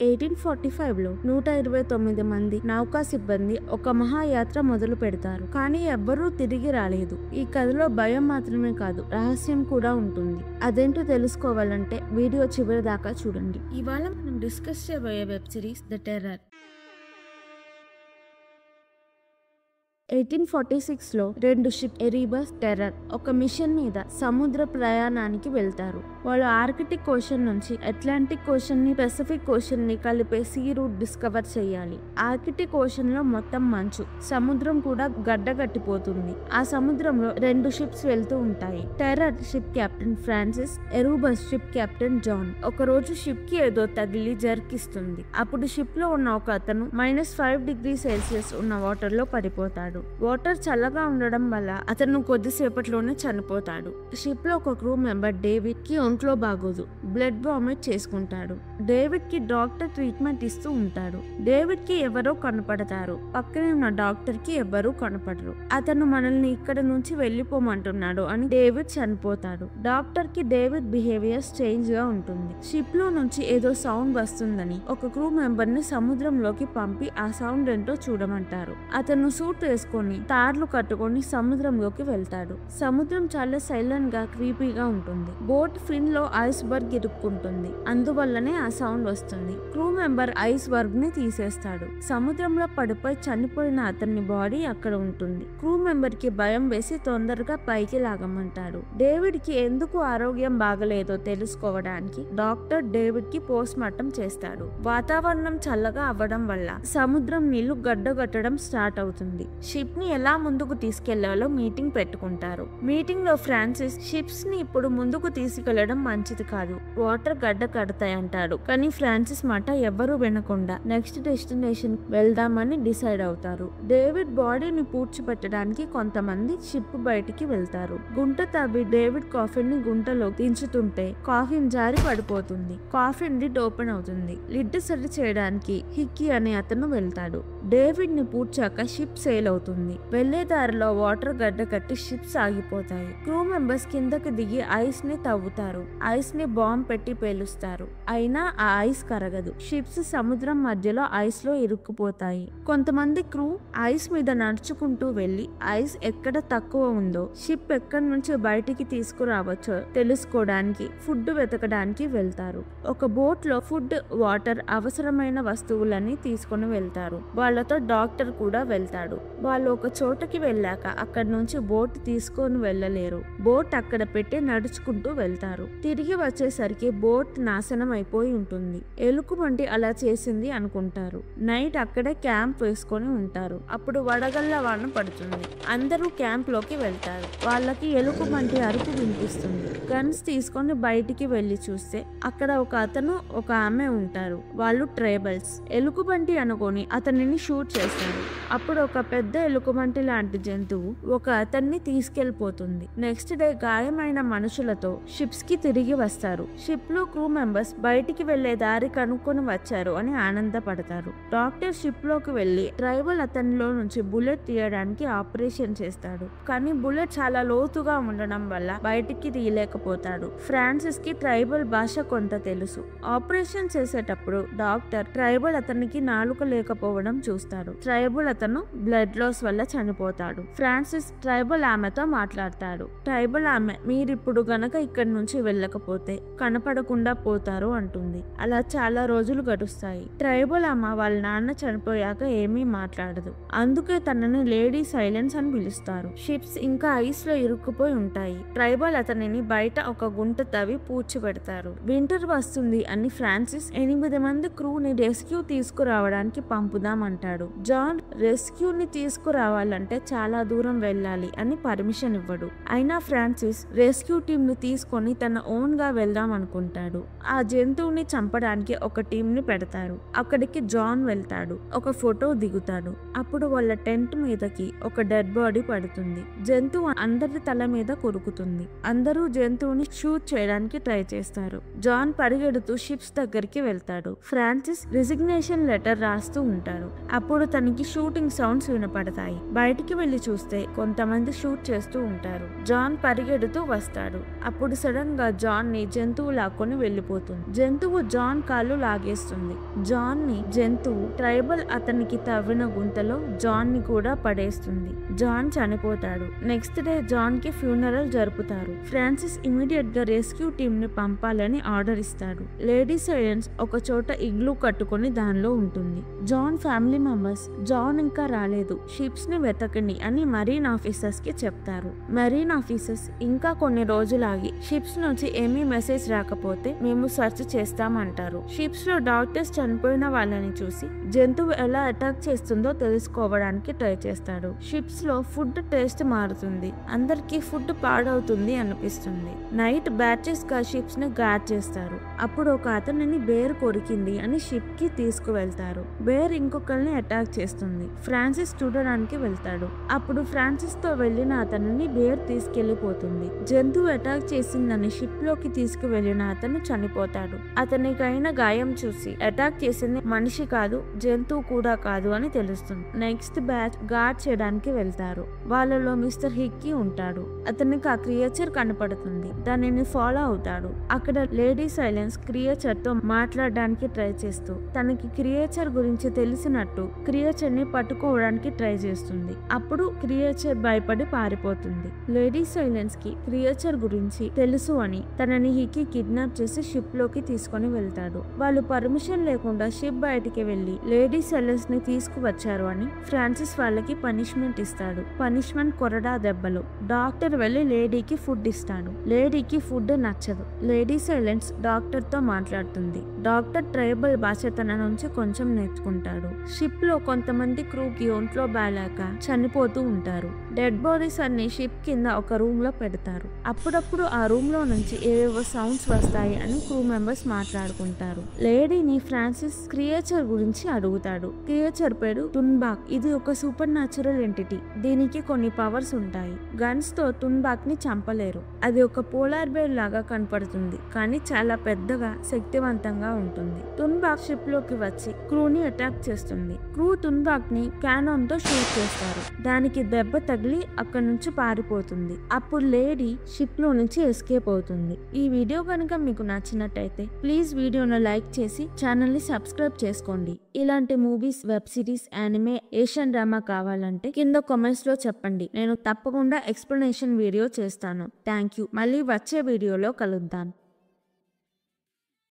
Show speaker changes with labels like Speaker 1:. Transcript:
Speaker 1: 1845లో 129 మంది నౌకా సిబ్బంది ఒక మహాయాత్ర మొదలు పెడతారు. కానీ ఎవ్వరూ తిరిగి రాలేదు. ఈ కథలో భయం మాత్రమే కాదు, రహస్యం కూడా ఉంటుంది. అదేంటో తెలుసుకోవాలంటే వీడియో చివరి దాకా చూడండి. ఇవాళ మనం డిస్కస్ చేయబోయే వెబ్ సిరీస్ ద టెర్రర్. 1846లో 2 షిప్ ఎరీబస్, టెర్రర్ ఒక మిషన్ మీద సముద్ర ప్రయాణానికి వెళ్తారు. వాళ్ళు ఆర్కిటిక్ ఓషన్ నుంచి అట్లాంటిక్ ఓషన్ ని, పెసిఫిక్ ఓషన్ ని కలిపే సీ రూట్ డిస్కవర్ చేయాలి. ఆర్కిటిక్ ఓషన్ లో మొత్తం మంచు, సముద్రం కూడా గడ్డగట్టిపోతుంది. ఆ సముద్రంలో 2 షిప్స్ వెళ్తూ ఉంటాయి. Terror ship captain Francis, Erebus ship captain John. ఒక రోజు షిప్ కి ఏదో తగిలి జర్కిస్తుంది. అప్పుడు షిప్ లో ఉన్న ఒక అతను -5°C ఉన్న వాటర్ లో పడిపోతాడు. వాటర్ చల్లగా ఉండడం వల్ల అతను కొద్దిసేపట్లోనే చనిపోతాడు. షిప్ లో ఒక క్రూ మెంబర్ డేవిడ్ కి ఒంట్లో బాగోదు, బ్లడ్ వామిట్ చేసుకుంటాడు. డేవిడ్ కి డాక్టర్ ట్రీట్మెంట్ ఇస్తూ ఉంటాడు. డేవిడ్ కి ఎవరో కనపడతారు. పక్కనే ఉన్న డాక్టర్ కి ఎవరూ కనపడరు. అతను మనల్ని ఇక్కడ నుంచి వెళ్లిపోమంటున్నాడు అని డేవిడ్ చనిపోతాడు. డాక్టర్ కి డేవిడ్ బిహేవియర్ చేంజ్ గా ఉంటుంది. షిప్ లో నుంచి ఏదో సౌండ్ వస్తుందని ఒక క్రూ మెంబర్ ని సముద్రంలోకి పంపి ఆ సౌండ్ ఏంటో చూడమంటారు. అతను సూట్ వేసుకొని తార్లు కట్టుకొని సముద్రంలోకి వెళ్తాడు. సముద్రం చాలా సైలెంట్ గా, క్రీపీగా ఉంటుంది. బోట్ ఫిన్ లో ఐస్ బర్గ్ ఇరుక్కుంటుంది. అందువల్లనే ఆ సౌండ్ వస్తుంది. క్రూ మెంబర్ ఐస్ బర్గ్ ని తీసేస్తాడు. సముద్రంలో పడిపోయి చనిపోయిన అతని బాడీ అక్కడ ఉంటుంది. క్రూ మెంబర్ కి భయం వేసి తొందరగా పైకి లాగమంటాడు. డేవిడ్ కి ఎందుకు ఆరోగ్యం బాగలేదో తెలుసుకోవడానికి డాక్టర్ డేవిడ్ కి పోస్ట్ మార్టం చేస్తాడు. వాతావరణం చల్లగా అవ్వడం వల్ల సముద్రం నీళ్లు గడ్డగట్టడం స్టార్ట్ అవుతుంది. షిప్ ని ఎలా ముందుకు తీసుకెళ్లాలో మీటింగ్ పెట్టుకుంటారు. మీటింగ్ లో ఫ్రాన్సిస్ షిప్స్ ని ఇప్పుడు ముందుకు తీసుకెళ్లడం మంచిది కాదు, వాటర్ గడ్డ కడతాయంటాడు. కానీ ఫ్రాన్సిస్ మాట ఎవ్వరూ వినకుండా నెక్స్ట్ డెస్టినేషన్ వెళ్దామని డిసైడ్ అవుతారు. డేవిడ్ బాడీని పూడ్చిపెట్టడానికి కొంతమంది షిప్ బయటికి వెళ్తారు. గుంట తవ్వి డేవిడ్ కాఫిన్ ని గుంటలో దించుతుంటే కాఫిన్ జారి పడిపోతుంది. కాఫిన్ లిడ్ ఓపెన్ అవుతుంది. లిడ్ సరి చేయడానికి హిక్కీ అనే అతను వెళ్తాడు. డేవిడ్ ని పూడ్చాక షిప్ సేల్ అవుతుంది. వెళ్లే దారిలో వాటర్ గడ్డ కట్టి షిప్స్ ఆగిపోతాయి. క్రూ మెంబర్స్ కిందకి దిగి ఐస్ ని తవ్వుతారు. ఐస్ ని బాంబ్ పెట్టి పేలుస్తారు. అయినా ఆ ఐస్ కరగదు. షిప్స్ సముద్రం మధ్యలో ఐస్ లో ఇరుక్కుపోతాయి. కొంతమంది క్రూ ఐస్ మీద నడుచుకుంటూ వెళ్లి ఐస్ ఎక్కడ తక్కువ ఉందో, షిప్ ఎక్కడి నుంచి బయటికి తీసుకురావచ్చో తెలుసుకోవడానికి ఫుడ్ వెతకడానికి వెళ్తారు. ఒక బోట్ లో ఫుడ్, వాటర్, అవసరమైన వస్తువులన్నీ తీసుకుని వెళ్తారు. వాళ్ళతో డాక్టర్ కూడా వెళ్తాడు. వాళ్ళు ఒక చోటకి వెళ్ళాక అక్కడి నుంచి బోట్ తీసుకొని వెళ్ళలేరు. బోట్ అక్కడ పెట్టి నడుచుకుంటూ వెళ్తారు. తిరిగి వచ్చేసరికి బోట్ నాశనం అయిపోయి ఉంటుంది. ఎలుకబంటి అలా చేసింది అనుకుంటారు. నైట్ అక్కడే క్యాంప్ వేసుకొని ఉంటారు. అప్పుడు వడగళ్ల వాన పడుతుంది. అందరూ క్యాంప్ లోకి వెళ్తారు. వాళ్ళకి ఎలుకబంటి అరుపు వినిపిస్తుంది. గన్స్ తీసుకొని బయటికి వెళ్లి చూస్తే అక్కడ ఒక అతను, ఒక ఆమె ఉంటారు. వాళ్ళు ట్రైబల్స్. ఎలుకబంటి అనుకొని అతనిని షూట్ చేస్తారు. అప్పుడు ఒక పెద్ద ఎలుకబంటి లాంటి జంతువు ఒక అతన్ని తీసుకెళ్లిపోతుంది. నెక్స్ట్ డే గాయమైన మనుషులతో షిప్స్ కి తిరిగి వస్తారు. షిప్ లో క్రూ మెంబర్స్ బయటికి వెళ్లే దారి కనుక్కొని వచ్చారు అని ఆనందపడతారు. డాక్టర్ షిప్ లోకి వెళ్లి ట్రైబల్ అతనిలో నుంచి బుల్లెట్ తీయడానికి ఆపరేషన్ చేస్తాడు. కానీ బుల్లెట్ చాలా లోతుగా ఉండడం వల్ల బయటికి తీయలేకపోతాడు. ఫ్రాన్సిస్ కి ట్రైబల్ భాష కొంత తెలుసు. ఆపరేషన్ చేసేటప్పుడు డాక్టర్ ట్రైబల్ అతనికి నాలుక లేకపోవడం చూస్తాడు. ట్రైబల్ అతను బ్లడ్ లాస్ వల్ల చనిపోతాడు. ఫ్రాన్సిస్ ట్రైబల్ ఆమెతో మాట్లాడతాడు. ట్రైబల్ ఆమె, మీరిప్పుడు గనక ఇక్కడి నుంచి వెళ్ళకపోతే కనపడకుండా పోతారు అంటుంది. అలా చాలా రోజులు గడుస్తాయి. ట్రైబల్ ఆమె వాళ్ళ నాన్న చనిపోయాక ఏమీ మాట్లాడదు. అందుకే తనని లేడీ సైలెన్స్ అని పిలుస్తారు. షిప్స్ ఇంకా ఐస్ లో ఇరుక్కుపోయి ఉంటాయి. ట్రైబల్ అతనిని బయట ఒక గుంట తవ్వి పూడ్చిపెడతారు. వింటర్ వస్తుంది అని ఫ్రాన్సిస్ 8 మంది క్రూని రెస్క్యూ తీసుకురావడానికి పంపుదామంటాడు. జాన్ రెస్క్యూ ని తీసుకురావాలంటే చాలా దూరం వెళ్ళాలి అని పర్మిషన్ ఇవ్వడు. అయినా ఫ్రాన్సిస్ రెస్క్యూ టీమ్ ని తీసుకొని తన ఓన్ గా వెళ్దాం అనుకుంటాడు. ఆ జంతువుని చంపడానికి ఒక టీం ని పెడతారు. అక్కడికి జాన్ వెళ్తాడు. ఒక ఫోటో దిగుతాడు. అప్పుడు వాళ్ళ టెంట్ మీదకి ఒక డెడ్ బాడీ పడుతుంది. జంతువు అందరి తల మీద కొరుకుతుంది. అందరూ జంతువుని షూట్ చేయడానికి ట్రై చేస్తారు. జాన్ పరిగెడుతూ షిప్స్ దగ్గరికి వెళ్తాడు. ఫ్రాన్సిస్ రిజిగ్నేషన్ లెటర్ రాస్తూ ఉంటాడు. అప్పుడు తనకి షూటింగ్ సౌండ్స్ వినపడతాయి. పడతాయి. బయటికి వెళ్లి చూస్తే కొంతమంది షూట్ చేస్తూ ఉంటారు. జాన్ పరిగెడుతూ వస్తాడు. అప్పుడు సడన్ గా జాన్ ని జంతువు లాక్కొని వెళ్లిపోతుంది. జంతువు జాన్ కాళ్ళు లాగేస్తుంది. జాన్ ని జంతువు ట్రైబల్ అతనికి తవ్విన గుంతలో జాన్ ని కూడా పడేస్తుంది. జాన్ చనిపోతాడు. నెక్స్ట్ డే జాన్ కి ఫ్యూనరల్ జరుపుతారు. ఫ్రాన్సిస్ ఇమీడియట్ గా రెస్క్యూ టీమ్ ని పంపాలని ఆర్డర్ ఇస్తాడు. లేడీ సైలెన్స్ ఒక చోట ఇగ్లూ కట్టుకొని దానిలో ఉంటుంది. జాన్ ఫ్యామిలీ మెంబర్స్ జాన్ ఇంకా రాలేదు, షిప్స్ ని వెతకండి అని మరీన్ ఆఫీసర్స్ కి చెప్తారు. మరీన్ ఆఫీసర్స్ ఇంకా కొన్ని రోజులాగి షిప్స్ నుంచి ఏమీ మెసేజ్ రాకపోతే మేము సెర్చ్ చేస్తామంటారు. షిప్స్ లో డాక్టర్స్ చనిపోయిన వాళ్ళని చూసి జంతువు ఎలా అటాక్ చేస్తుందో తెలుసుకోవడానికి ట్రై చేస్తాడు. షిప్స్ లో ఫుడ్ టేస్ట్ మారుతుంది. అందరికి ఫుడ్ పాడవుతుంది అనిపిస్తుంది. నైట్ బ్యాచెస్ గా షిప్స్ ని గార్డ్ చేస్తారు. అప్పుడు ఒక అతనిని బేర్ కొరికింది అని షిప్ కి తీసుకువెళ్తారు. బేర్ ఇంకొకరిని అటాక్ చేస్తుంది. ఫ్రాన్సిస్ చూడడానికి వెళ్తాడు. అప్పుడు ఫ్రాన్సిస్ తో వెళ్లిన అతనిని బేర్ తీసుకెళ్లిపోతుంది. జంతువు అటాక్ చేసిందని షిప్ లోకి తీసుకువెళ్లిన అతను చనిపోతాడు. అతనికైన గాయం చూసి అటాక్ చేసింది మనిషి కాదు, జంతువు కూడా కాదు అని తెలుస్తుంది. నెక్స్ట్ బ్యాచ్ గార్డ్ చేయడానికి వెళ్తారు. వాళ్ళలో మిస్టర్ హిక్కీ ఉంటాడు. అతనికి ఆ క్రియేచర్ కనపడుతుంది. దానిని ఫాలో అవుతాడు. అక్కడ లేడీ సైలెన్స్ క్రియేచర్ తో మాట్లాడడానికి ట్రై చేస్తూ తనకి క్రియేచర్ గురించి తెలిసినట్టు క్రియేచర్ ని పట్టుకోవడానికి ట్రై చేస్తుంది. అప్పుడు క్రియేచర్ భయపడి పారిపోతుంది. లేడీ సైలెన్స్ కి క్రియేచర్ గురించి తెలుసు అని తనని హిక్కీ కిడ్నాప్ చేసి షిప్ లోకి తీసుకొని వెళ్తాడు. వాళ్ళు పర్మిషన్ లేకుండా షిప్ బయటికి వెళ్లి లేడీ సైలెన్స్ ని తీసుకువచ్చారు అని ఫ్రాన్సిస్ వాళ్ళకి పనిష్మెంట్ ఇస్తాడు. పనిష్మెంట్ కొరడా దెబ్బలు. డాక్టర్ వెళ్లి లేడీకి ఫుడ్ ఇస్తాడు. లేడీకి ఫుడ్ నచ్చదు. లేడీ సైలెన్స్ డాక్టర్ తో మాట్లాడుతుంది. డాక్టర్ ట్రైబల్ భాష తన నుంచి కొంచెం నేర్చుకుంటాడు. షిప్ లో కొంతమంది క్రూకి ఒంట్లో బాలేక చనిపోతూ ఉంటారు. డెడ్ బాడీస్ అన్ని షిప్ కింద ఒక రూమ్ లో పెడతారు. అప్పుడప్పుడు ఆ రూమ్ లో నుంచి ఏవేవో సౌండ్స్ వస్తాయి అని క్రూ మెంబర్స్ మాట్లాడుకుంటారు. లేడీని ఫ్రాన్సిస్ క్రియేచర్ గురించి అడుగుతాడు. క్రియేచర్ పేరు టున్బాక్. ఇది ఒక సూపర్ న్యాచురల్ ఎంటిటీ. దీనికి కొన్ని పవర్స్ ఉంటాయి. గన్స్ తో టున్బాక్ ని చంపలేరు. అది ఒక పోలార్ బేర్ లాగా కనపడుతుంది, కానీ చాలా పెద్దగా శక్తివంతంగా ఉంటుంది. టున్బాక్ షిప్ లోకి వచ్చి క్రూని అటాక్ చేస్తుంది. క్రూ టున్బాక్ ని క్యానాన్ తో షూట్ చేస్తారు. దానికి దెబ్బ తగిలి అక్కడి నుంచి పారిపోతుంది. అప్పుడు లేడీ షిప్ లో నుంచి ఎస్కేప్ అవుతుంది. ఈ వీడియో కనుక మీకు నచ్చినట్టయితే ప్లీజ్ వీడియోను లైక్ చేసి ఛానల్ ని సబ్స్క్రైబ్ చేసుకోండి. ఇలాంటి movies, web series, anime, Asian drama కావాలంటే కింద కామెంట్స్ లో చెప్పండి. నేను తప్పకుండా ఎక్స్ప్లెనేషన్ వీడియో చేస్తాను. Thank you. మళ్ళీ వచ్చే వీడియోలో కలుద్దాం.